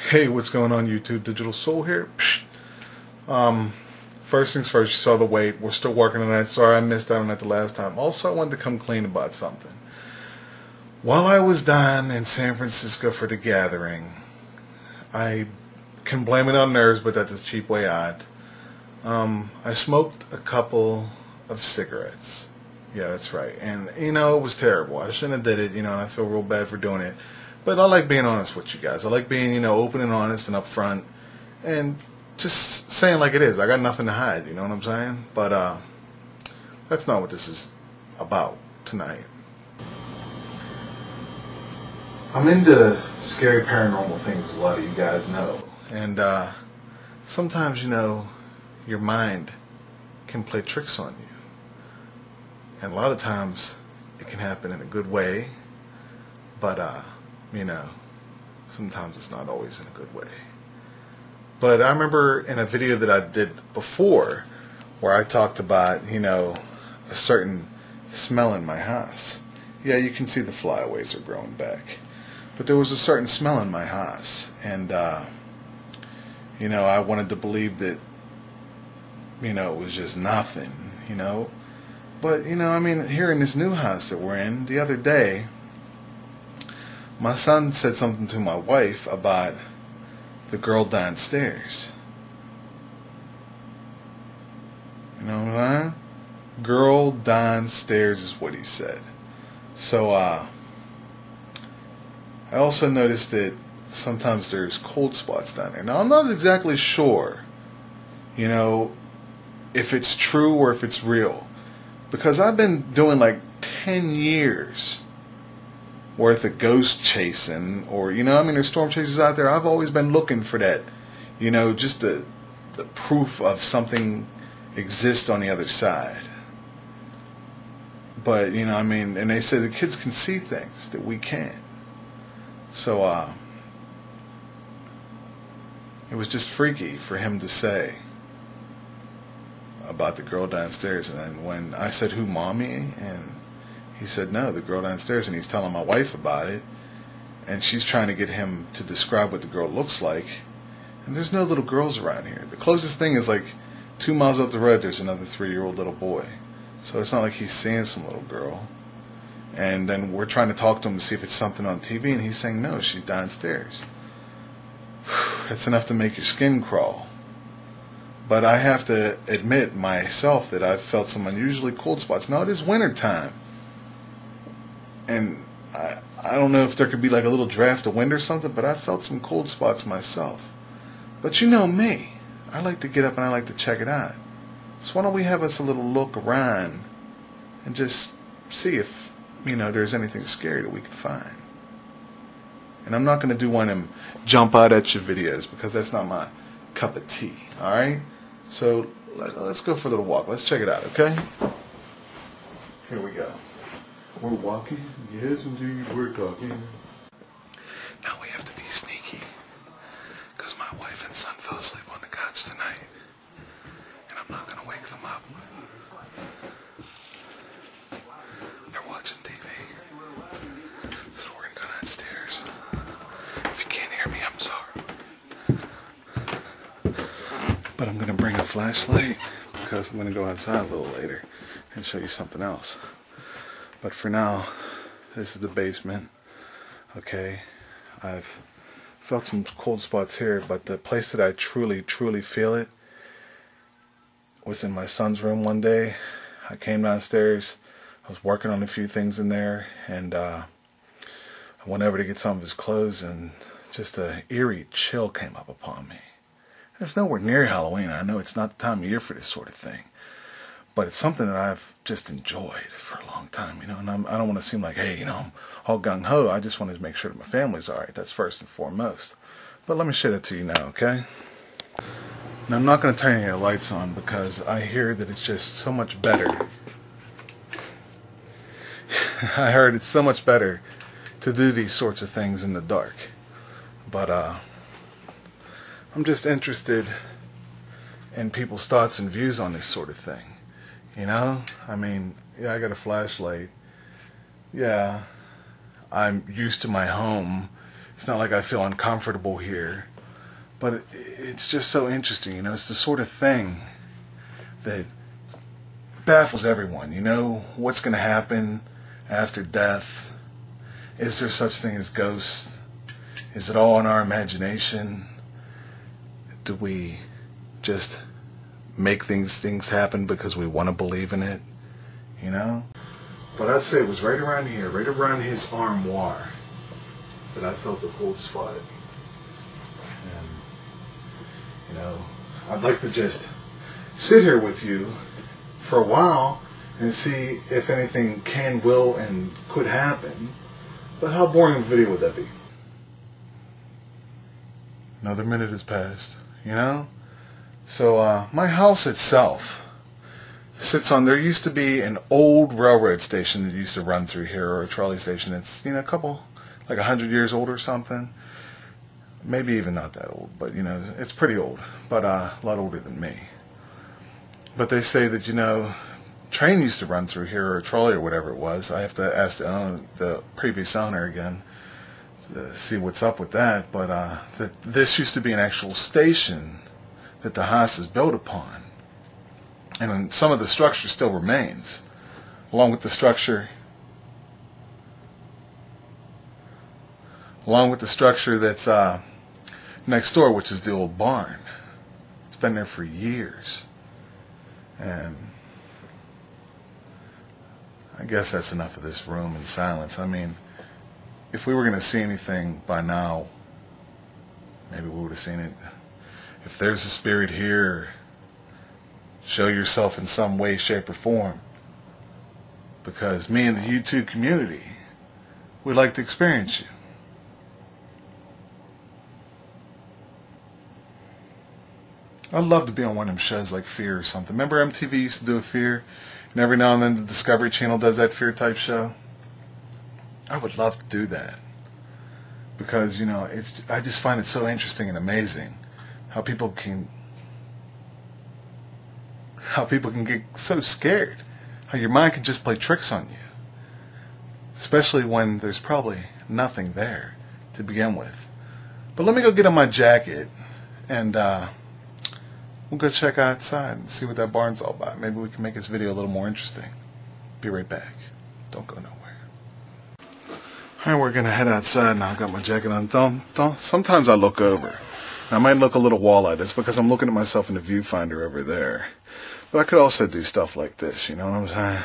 Hey, what's going on YouTube? DiGiTiLsOuL here. First things first, you saw the wait. We're still working on that. Sorry I missed out on that the last time. Also, I wanted to come clean about something. While I was down in San Francisco for the gathering, I can blame it on nerves, but that's a cheap way out. I smoked a couple of cigarettes. Yeah, that's right. And, it was terrible. I shouldn't have did it, and I feel real bad for doing it. But I like being honest with you guys. I like being, open and honest and upfront and just saying like it is. I got nothing to hide, you know what I'm saying? But that's not what this is about tonight. I'm into scary paranormal things, as a lot of you guys know. And sometimes, your mind can play tricks on you. And a lot of times it can happen in a good way, but sometimes it's not always in a good way. But I remember in a video that I did before where I talked about, a certain smell in my house. Yeah, you can see the flyaways are growing back. But there was a certain smell in my house. And, I wanted to believe that, it was just nothing, But, here in this new house that we're in, the other day, my son said something to my wife about the girl downstairs. You know what I'm saying? Girl downstairs is what he said. So, I also noticed that sometimes there's cold spots down there. Now, I'm not exactly sure, if it's true or if it's real. Because I've been doing like 10 years worth of ghost chasing, or there's storm chasers out there. I've always been looking for that, just the proof of something exists on the other side. But and they say the kids can see things that we can't. So it was just freaky for him to say about the girl downstairs. And then when I said, "Who, mommy?" and he said, "No, the girl downstairs," and he's telling my wife about it, and she's trying to get him to describe what the girl looks like, and there's no little girls around here. The closest thing is like 2 miles up the road, there's another 3-year-old little boy. So it's not like he's seeing some little girl. And then we're trying to talk to him to see if it's something on TV, and he's saying, "No, she's downstairs." That's enough to make your skin crawl. But I have to admit myself that I've felt some unusually cold spots. Now, it is winter time. And I don't know if there could be like a little draft of wind or something, but I felt some cold spots myself. But you know me. I like to get up and I like to check it out. So why don't we have us a little look around and just see if, there's anything scary that we can find. And I'm not going to do one of them jump out at you videos because that's not my cup of tea. Alright? So let's go for a little walk. Let's check it out, okay? Here we go. We're walking? Yes, indeed, we're talking. Now we have to be sneaky, because my wife and son fell asleep on the couch tonight, and I'm not going to wake them up. They're watching TV, so we're going to go downstairs. If you can't hear me, I'm sorry. But I'm going to bring a flashlight, because I'm going to go outside a little later and show you something else. But for now, this is the basement. Okay, I've felt some cold spots here, but the place that I truly feel it was in my son's room one day. I came downstairs, I was working on a few things in there, and I went over to get some of his clothes, and just an eerie chill came up upon me. And it's nowhere near Halloween. I know it's not the time of year for this sort of thing. But it's something that I've just enjoyed for a long time, and I don't want to seem like, hey, I'm all gung-ho. I just want to make sure that my family's alright. That's first and foremost. But let me show that to you now, okay? Now, I'm not going to turn any of the lights on because I hear that it's just so much better. I heard it's so much better to do these sorts of things in the dark. But, I'm just interested in people's thoughts and views on this sort of thing. Yeah, I got a flashlight. Yeah, I'm used to my home. It's not like I feel uncomfortable here. But it's just so interesting, you know. It's the sort of thing that baffles everyone. You know, what's going to happen after death? Is there such thing as ghosts? Is it all in our imagination? Do we just make things happen because we want to believe in it? You know? But I'd say it was right around here, right around his armoire, that I felt the cold spot. And, you know, I'd like to just sit here with you for a while and see if anything can, will, and could happen. But how boring of a video would that be? Another minute has passed, you know? So, my house itself sits on, there used to be an old railroad station that used to run through here, or a trolley station. It's, you know, a couple, like 100 years old or something. Maybe even not that old, but, you know, it's pretty old. But, a lot older than me. But they say that, you know, train used to run through here, or a trolley, or whatever it was. I have to ask the previous owner again to see what's up with that. But that this used to be an actual station that the house is built upon, and some of the structure still remains, along with the structure that's next door, which is the old barn. It's been there for years. And I guess that's enough of this room in silence. I mean, if we were going to see anything by now, maybe we would have seen it. If there's a spirit here, show yourself in some way, shape, or form. Because me and the YouTube community would like to experience you. I'd love to be on one of them shows like Fear or something. Remember MTV used to do a Fear? And every now and then the Discovery Channel does that Fear type show? I would love to do that. Because, you know, I just find it so interesting and amazing how people can get so scared. How your mind can just play tricks on you. Especially when there's probably nothing there to begin with. But let me go get on my jacket and we'll go check outside and see what that barn's all about. Maybe we can make this video a little more interesting. Be right back. Don't go nowhere. Alright, we're going to head outside now. I've got my jacket on. Sometimes I look over. I might look a little wall-eyed. It's because I'm looking at myself in the viewfinder over there. But I could also do stuff like this, you know what I'm saying?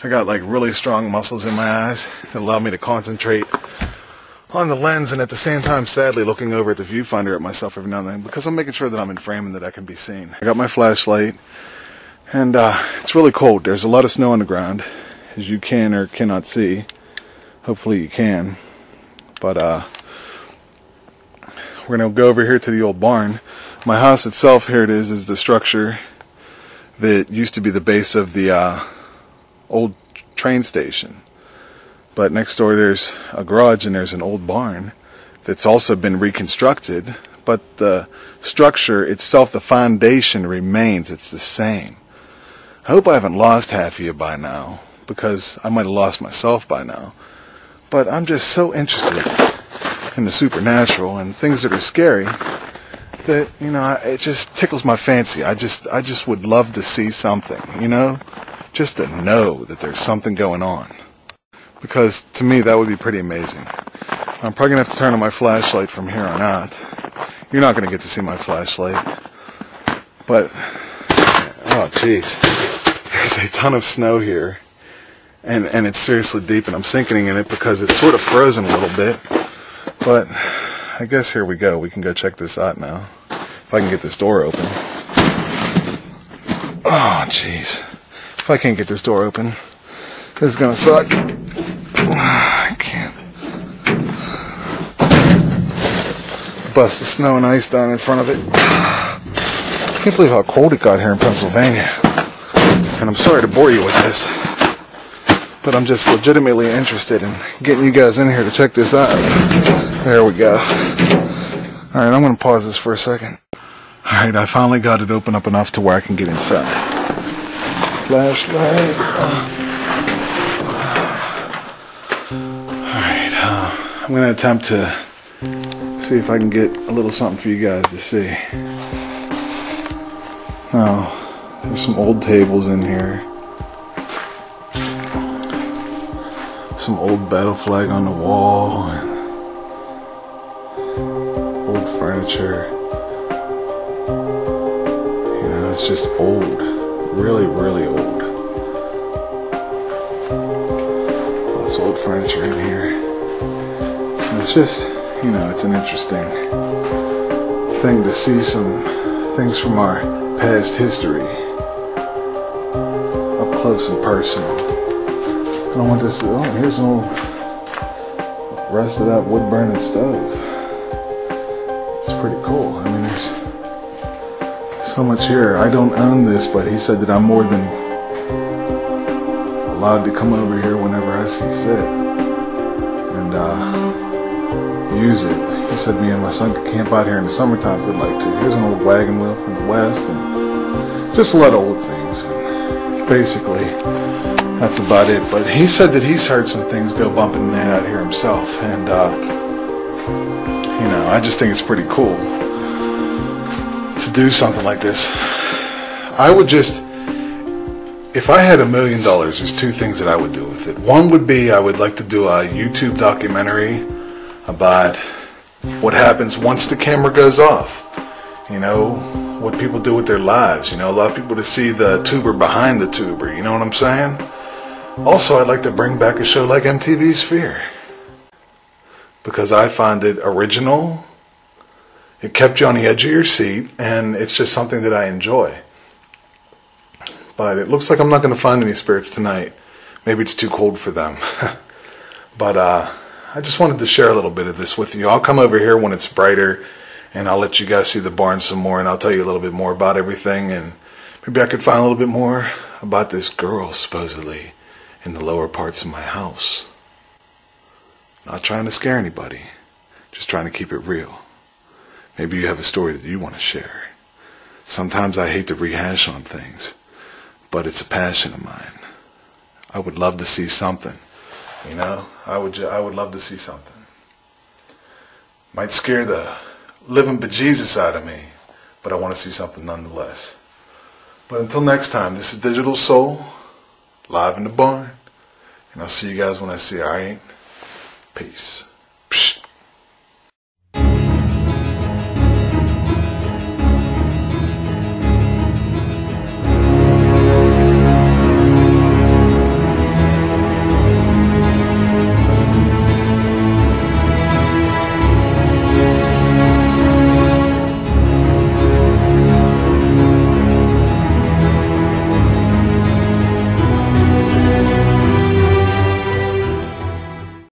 I got like really strong muscles in my eyes that allow me to concentrate on the lens, and at the same time, sadly, looking over at the viewfinder at myself every now and then, because I'm making sure that I'm in frame and that I can be seen. I got my flashlight, and it's really cold. There's a lot of snow on the ground, as you can or cannot see. Hopefully you can. But we're going to go over here to the old barn. My house itself, here it is the structure that used to be the base of the old train station. But next door there's a garage and there's an old barn that's also been reconstructed, but the structure itself, the foundation remains. It's the same. I hope I haven't lost half of you by now, because I might have lost myself by now. But I'm just so interested in the supernatural and things that are scary that, you know, it just tickles my fancy. I just would love to see something, you know, just to know that there's something going on. Because to me that would be pretty amazing. I'm probably going to have to turn on my flashlight from here on out. You're not going to get to see my flashlight. But, oh jeez, there's a ton of snow here. And it's seriously deep, and I'm sinking in it because it's sort of frozen a little bit. But I guess here we go. We can go check this out now. If I can get this door open. Oh jeez. If I can't get this door open, this is going to suck. I can't. Bust the snow and ice down in front of it. I can't believe how cold it got here in Pennsylvania. And I'm sorry to bore you with this, but I'm just legitimately interested in getting you guys in here to check this out. There we go. Alright, I'm going to pause this for a second. Alright, I finally got it open up enough to where I can get inside. Flashlight. Alright, I'm going to attempt to See if I can get a little something for you guys to see. Now, there's some old tables in here. Some old battle flag on the wall. And old furniture. You know, it's just old. Really, really old. Lots of old furniture in here. And it's just, you know, it's an interesting thing to see some things from our past history up close and personal. I don't want this to, oh, here's an old rest of that wood burning stove. It's pretty cool. I mean, there's so much here. I don't own this, but he said that I'm more than allowed to come over here whenever I see fit and use it. He said me and my son could camp out here in the summertime if we'd like to. Here's an old wagon wheel from the west and just a lot of old things. And basically, that's about it. But he said that he's heard some things go bumping in and out here himself. And, you know, I just think it's pretty cool to do something like this. I would just, if I had $1 million, there's two things that I would do with it. One would be I would like to do a YouTube documentary about what happens once the camera goes off. You know, what people do with their lives. You know, a lot of people to see the tuber behind the tuber. You know what I'm saying? Also, I'd like to bring back a show like MTV's Fear. Because I find it original. It kept you on the edge of your seat. And it's just something that I enjoy. But it looks like I'm not going to find any spirits tonight. Maybe it's too cold for them. But I just wanted to share a little bit of this with you. I'll come over here when it's brighter, and I'll let you guys see the barn some more, and I'll tell you a little bit more about everything, and maybe I could find a little bit more about this girl, supposedly, in the lower parts of my house. Not trying to scare anybody, just trying to keep it real. Maybe you have a story that you want to share. Sometimes I hate to rehash on things, but it's a passion of mine. I would love to see something. You know, I would love to see something. Might scare the living bejesus out of me, but I want to see something nonetheless. But until next time, this is DiGiTiLsOuL, live in the barn, and I'll see you guys when I see you, alright? Peace.